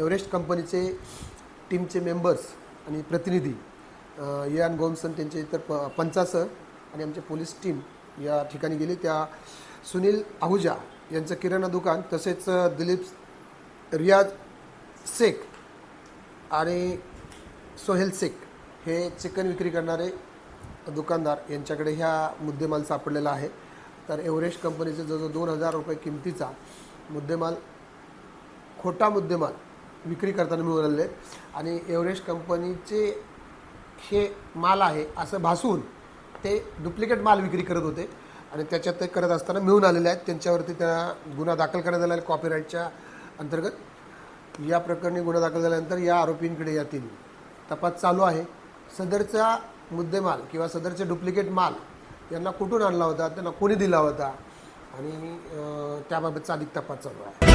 Everest कंपनीचे टीमचे members आणि प्रतिनिधी यान गोमसन त्यांचे इतर पंचासह आणि आमचे पोलीस टीम या ठिकाणी गेली। त्या सुनील आहुजा यांचं किराणा दुकान, तसेच दिलीप रियाज शेख आणि सोहेल शेख हे चिकन विक्री करणारे दुकानदार यांच्याकडे ह्या मुद्देमाल सापडलेला आहे। तर एव्हरेस्ट कंपनीचे जवळजवळ 2000 रुपये किमतीचा मुद्देमाल, खोटा मुद्देमाल विक्री करताना मिळून आलेले आणि एव्हरेस्ट कंपनीचे हे माल आहे असं भासून ते डुप्लिकेट माल विक्री करत होते आणि त्याच्यात ते करत असताना मिळून आलेले आहेत। त्यांच्यावरती त्या गुन्हा दाखल करण्यात आला आहे कॉपीराईटच्या अंतर्गत। या प्रकरणी गुन्हा दाखल झाल्यानंतर या आरोपींकडे यातील तपास चालू आहे। सदरचा मुद्देमाल किंवा सदरचे डुप्लिकेट माल यांना कुठून आणला होता, त्यांना कोणी दिला होता आणि त्याबाबतचा अधिक तपास चालू आहे।